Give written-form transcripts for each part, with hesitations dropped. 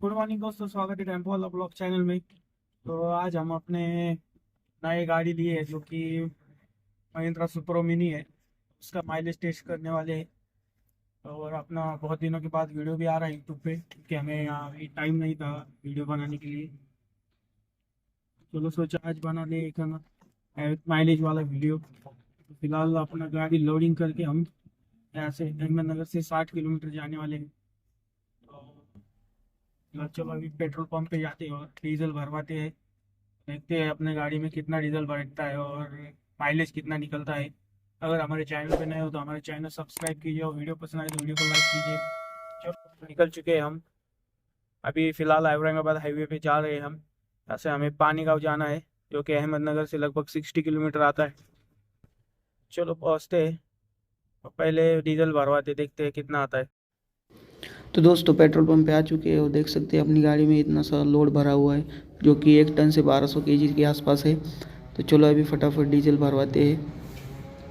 Good morning दोस्तों, स्वागत है टेम्पो वाला ब्लॉग चैनल में। तो आज हम अपने नए गाड़ी लिए है जो कि महिंद्रा सुपरो मिनी है। उसका माइलेज टेस्ट करने वाले हैं। और अपना बहुत दिनों के बाद वीडियो भी आ रहा है यूट्यूब पे, क्योंकि हमें यहाँ अभी टाइम नहीं था वीडियो बनाने के लिए। चलो सोचा आज बना ले एक माइलेज वाला वीडियो। तो फिलहाल अपना गाड़ी लोडिंग करके हम यहाँ से अहमदनगर से 60 किलोमीटर जाने वाले हैं। तो चलो अभी पेट्रोल पंप पे जाते हैं और डीजल भरवाते हैं। देखते हैं अपने गाड़ी में कितना डीजल बैठता है और माइलेज कितना निकलता है। अगर हमारे चैनल पे नए हो तो हमारे चैनल सब्सक्राइब कीजिए और वीडियो पसंद आए तो वीडियो को लाइक कीजिए। चलो निकल चुके हैं हम। अभी फ़िलहाल औरंगाबाद हाईवे पे जा रहे हैं हम। यहाँ से हमें पानीगांव जाना है, जो कि अहमदनगर से लगभग 60 किलोमीटर आता है। चलो पहुँचते हैं और पहले डीजल भरवाते, देखते हैं कितना आता है। तो दोस्तों पेट्रोल पंप पे आ चुके हैं और देख सकते हैं अपनी गाड़ी में इतना सारा लोड भरा हुआ है, जो कि 1 टन से 1200 केजी के आसपास है। तो चलो अभी फटाफट डीजल भरवाते हैं।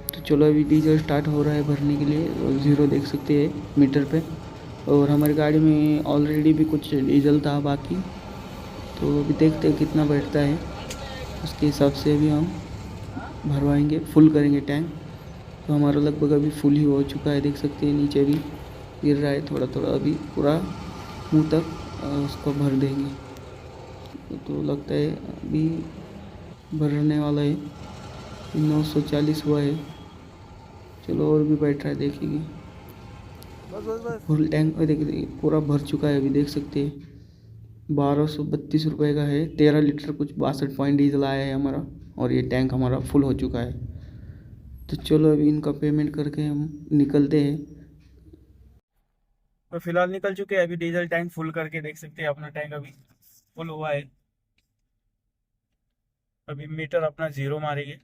तो चलो अभी डीजल स्टार्ट हो रहा है भरने के लिए, और ज़ीरो देख सकते हैं मीटर पे। और हमारी गाड़ी में ऑलरेडी भी कुछ डीजल था बाकी, तो अभी देखते हैं कितना बैठता है। उसके हिसाब से अभी हम भरवाएंगे, फुल करेंगे टैंक। तो हमारा लगभग अभी फुल ही हो चुका है, देख सकते हैं नीचे भी गिर रहा है थोड़ा थोड़ा। अभी पूरा मुंह तक उसको भर देंगे। तो लगता है अभी भरने वाला है। 940 हुआ है। चलो और भी बैठ रहा है, देखेंगे। बस बस बस। फुल टैंक में देखिए पूरा भर चुका है, अभी देख सकते हैं। 1232 रुपये का है। 13 लीटर कुछ 62 पॉइंट डीजल आया है हमारा, और ये टैंक हमारा फुल हो चुका है। तो चलो अभी इनका पेमेंट करके हम निकलते हैं। तो फिलहाल निकल चुके हैं, अभी डीजल टैंक फुल करके देख सकते हैं अपना टैंक अभी फुल हुआ है। अभी मीटर अपना जीरो मारेंगे,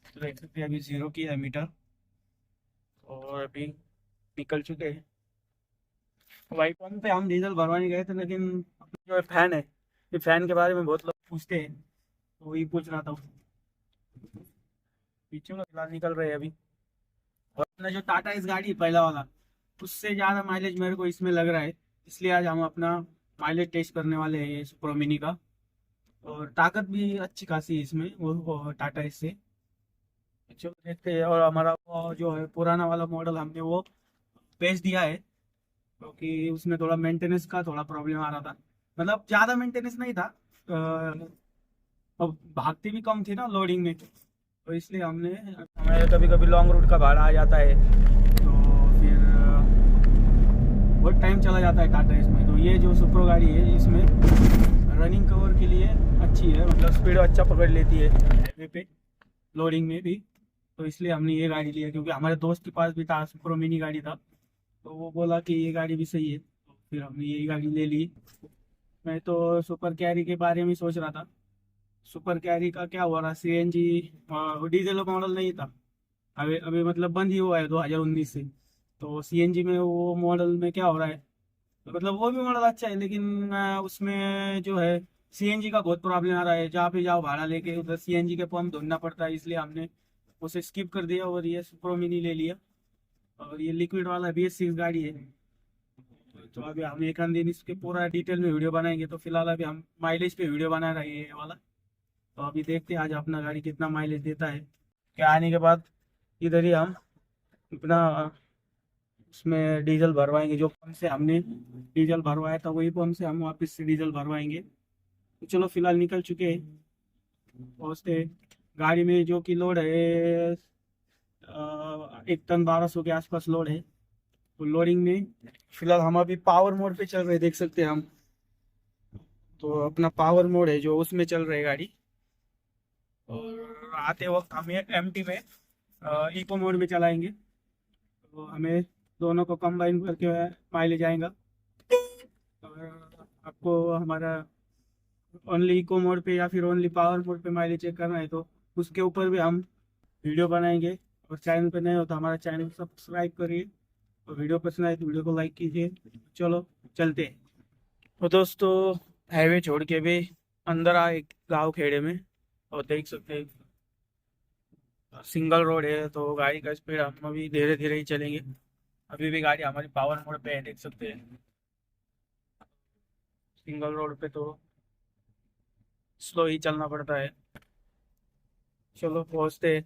तो देख सकते हैं अभी जीरो की है मीटर। और अभी निकल चुके हैं। वाई पंप पे हम डीजल भरवाने गए थे, लेकिन अपना जो फैन है, ये फैन के बारे में बहुत लोग पूछते हैं, तो वही पूछ रहा था। पीछे का फिलहाल निकल रहे हैं अभी। और अपना जो टाटा इस गाड़ी है पहला वाला, उससे ज़्यादा माइलेज मेरे को इसमें लग रहा है। इसलिए आज हम अपना माइलेज टेस्ट करने वाले हैं ये सुप्रो मिनी का। और ताकत भी अच्छी खासी है इसमें, वो टाटा इससे। चलो देखते हैं। और हमारा वो जो है पुराना वाला मॉडल हमने वो बेच दिया है, क्योंकि उसमें थोड़ा मेंटेनेंस का थोड़ा प्रॉब्लम आ रहा था। मतलब ज़्यादा मेंटेनेंस नहीं था, अब भागती भी कम थी ना लोडिंग में, तो इसलिए हमने, हमें कभी कभी लॉन्ग रूट का भाड़ा आ जाता है, तो फिर बहुत टाइम चला जाता है टाटा इसमें। तो ये जो सुप्रो गाड़ी है इसमें रनिंग कवर के लिए अच्छी है, मतलब स्पीड अच्छा पकड़ लेती है हाईवे पे, लोडिंग में भी। तो इसलिए हमने ये गाड़ी लिया, क्योंकि हमारे दोस्त के पास भी था सुप्रो मिनी गाड़ी था, तो वो बोला कि ये गाड़ी भी सही है, तो फिर हमने यही गाड़ी ले ली। मैं तो सुपर कैरी के बारे में सोच रहा था। सुपर कैरी का क्या हुआ रहा, सीएनजी डीजल मॉडल नहीं था, अभी अभी मतलब बंद ही हुआ है 2019 से। तो सीएनजी में वो मॉडल में क्या हो रहा है, तो मतलब वो भी मॉडल अच्छा है, लेकिन उसमें जो है सीएनजी का बहुत प्रॉब्लम आ रहा है। जहाँ पे जाओ भाड़ा लेके उधर सीएनजी के पंप ढूंढना पड़ता है, इसलिए हमने उसे स्किप कर दिया और ये सुप्रो मिनी ले लिया। और ये लिक्विड वाला BS6 गाड़ी है। तो अभी हम एक आध दिन इसके पूरा डिटेल में वीडियो बनाएंगे। तो फिलहाल अभी हम माइलेज पे वीडियो बना रहे हैं ये वाला। तो अभी देखते हैं आज अपना गाड़ी कितना माइलेज देता है। क्या आने के बाद इधर ही हम अपना उसमें डीजल भरवाएंगे, जो पंप से हमने डीजल भरवाया था वही पंप से हम वापस से डीजल भरवाएंगे। तो चलो फिलहाल निकल चुके हैं, पहुँचते हैं। गाड़ी में जो कि लोड है 1 टन 1200 के आसपास लोड है। तो लोडिंग में फिलहाल हम अभी पावर मोड पे चल रहे हैं, देख सकते हैं हम। तो अपना पावर मोड है जो, उसमें चल रही है गाड़ी। और आते वक्त हम ये एमटी में इको मोड में चलाएंगे, तो हमें दोनों को कंबाइन करके माइलेज आएगा। और आपको हमारा ओनली इको मोड पे या फिर ओनली पावर मोड पे माइलेज चेक करना है, तो उसके ऊपर भी हम वीडियो बनाएंगे। और चैनल पे नए हो तो हमारा चैनल सब्सक्राइब करिए, और वीडियो पसंद आए तो वीडियो को लाइक कीजिए। चलो चलते हैं। तो दोस्तों हाईवे छोड़ के भी अंदर आए गांव खेड़े में, और देख सकते हैं सिंगल रोड है, तो गाड़ी का स्पीड हम अभी धीरे धीरे ही चलेंगे। अभी भी गाड़ी हमारी पावर मोड पे है, देख सकते हैं। सिंगल रोड पे तो स्लो ही चलना पड़ता है। चलो पहुँचते हैं।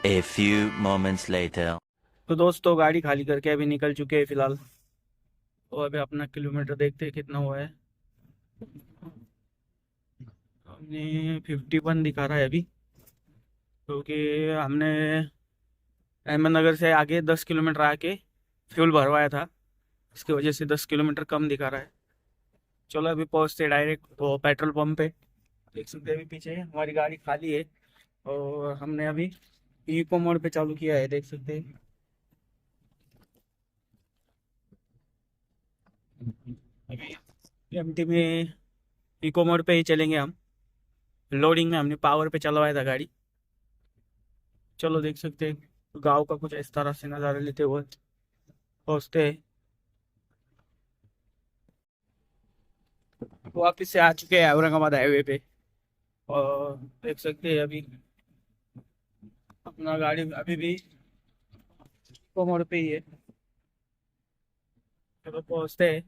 A few moments later. तो दोस्तों गाड़ी खाली करके अभी निकल चुके हैं फिलहाल। तो अभी अपना किलोमीटर देखते हैं कितना हुआ है। हमने 51 दिखा रहा है अभी, क्योंकि हमने अहमदनगर से आगे 10 किलोमीटर आके फ्यूल भरवाया था, इसकी वजह से 10 किलोमीटर कम दिखा रहा है। चलो अभी पहुँचते डायरेक्ट वो पेट्रोल पंप पे। देख सकते हैं अभी पीछे हमारी गाड़ी खाली है और हमने अभी इको मोड पे चालू किया है, देख सकते हैं। अभी एमटी में इको मोड पे ही चलेंगे हम। लोडिंग में हमने पावर पे चलवाया था गाड़ी। चलो देख सकते हैं गांव का कुछ इस तरह से नज़ारा लेते हुए पहुँचते हैं। वापिस से आ चुके हैं औरंगाबाद हाईवे पे और देख सकते हैं अभी अपना गाड़ी अभी भी इको मोड पे ही है। चलो पहुँचते हैं।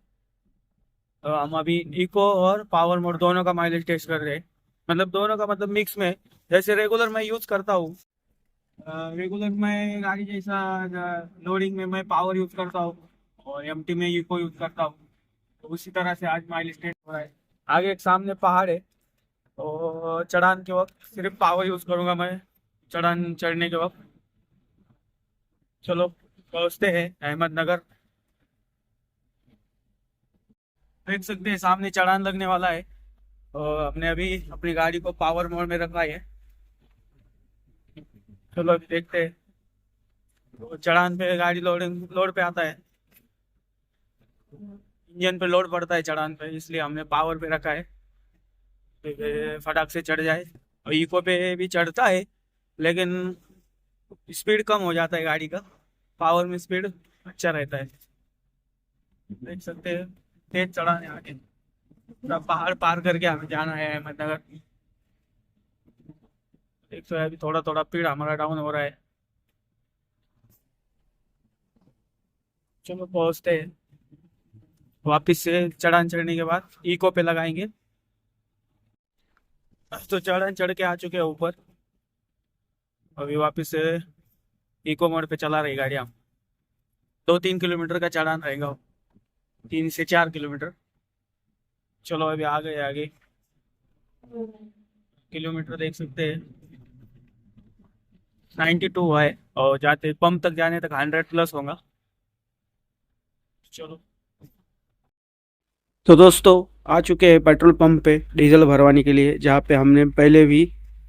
तो हम अभी इको और पावर मोड दोनों का माइलेज टेस्ट कर रहे हैं, मतलब दोनों का मतलब मिक्स में। जैसे रेगुलर मैं यूज़ करता हूँ, रेगुलर में गाड़ी जैसा लोडिंग में मैं पावर यूज़ करता हूँ और एमटी में इको यूज़ करता हूँ, तो उसी तरह से आज माइलेज टेस्ट हो रहा है। आगे एक सामने पहाड़ है और चढ़ान के वक्त सिर्फ पावर यूज़ करूँगा मैं, चढ़ान चढ़ने के वक्त। चलो पहुँचते हैं अहमदनगर। देख सकते हैं सामने चढ़ान लगने वाला है और हमने अभी अपनी गाड़ी को पावर मोड में रखा है। चलो अभी देखते हैं। तो चढ़ान पे गाड़ी लोड पे आता है, इंजन पे लोड पड़ता है चढ़ान पे, इसलिए हमने पावर पे रखा है फटाक से चढ़ जाए। और इको पे भी चढ़ता है लेकिन स्पीड कम हो जाता है गाड़ी का, पावर में स्पीड अच्छा रहता है। देख सकते हैं तेज चढ़ाने आगे पूरा पहाड़ पार करके हमें जाना है अहमदनगर। देख सकते अभी थोड़ा थोड़ा स्पीड हमारा डाउन हो रहा है। चलो पहुँचते हैं। वापिस से चढ़ान चढ़ने के बाद इको पे लगाएंगे। तो चढ़ान चढ़ के आ चुके हैं ऊपर, अभी वापिस से इको मोड पे चला रही गाड़ी। हम 2-3 किलोमीटर का चढ़ान रहेगा, 3 से 4 किलोमीटर। चलो अभी आ गए आगे। किलोमीटर देख सकते हैं 92 हुआ है और जाते पंप तक जाने तक 100+ होगा। चलो तो दोस्तों आ चुके हैं पेट्रोल पंप पे डीजल भरवाने के लिए, जहाँ पे हमने पहले भी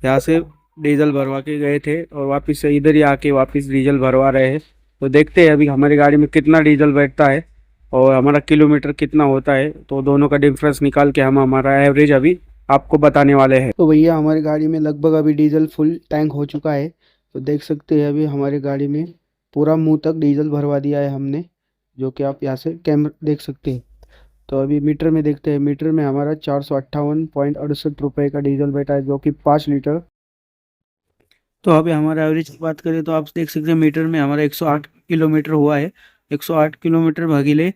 यहाँ से डीजल भरवा के गए थे और वापस से इधर ही आके वापस डीजल भरवा रहे हैं। तो देखते हैं अभी हमारी गाड़ी में कितना डीजल बैठता है और हमारा किलोमीटर कितना होता है, तो दोनों का डिफरेंस निकाल के हम हमारा एवरेज अभी आपको बताने वाले हैं। तो भैया हमारी गाड़ी में लगभग अभी डीजल फुल टैंक हो चुका है। तो देख सकते हैं अभी हमारी गाड़ी में पूरा मुंह तक डीजल भरवा दिया है हमने, जो कि आप यहाँ से कैमरा देख सकते हैं। तो अभी मीटर में देखते हैं, मीटर में हमारा 458.68 रुपये का डीजल बैठा है, जो कि 5 लीटर। तो अभी हमारा एवरेज की बात करें तो आप देख सकते हैं मीटर में हमारा 108 किलोमीटर हुआ है। 108 किलोमीटर भागिले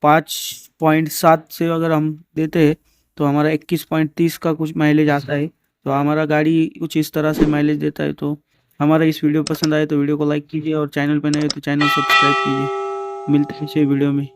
5.7 से अगर हम देते हैं तो हमारा 21.30 का कुछ माइलेज आता है। तो हमारा गाड़ी कुछ इस तरह से माइलेज देता है। तो हमारा इस वीडियो पसंद आए तो वीडियो को लाइक कीजिए और चैनल पर नए हो तो चैनल सब्सक्राइब कीजिए। मिलते हैं इस वीडियो में।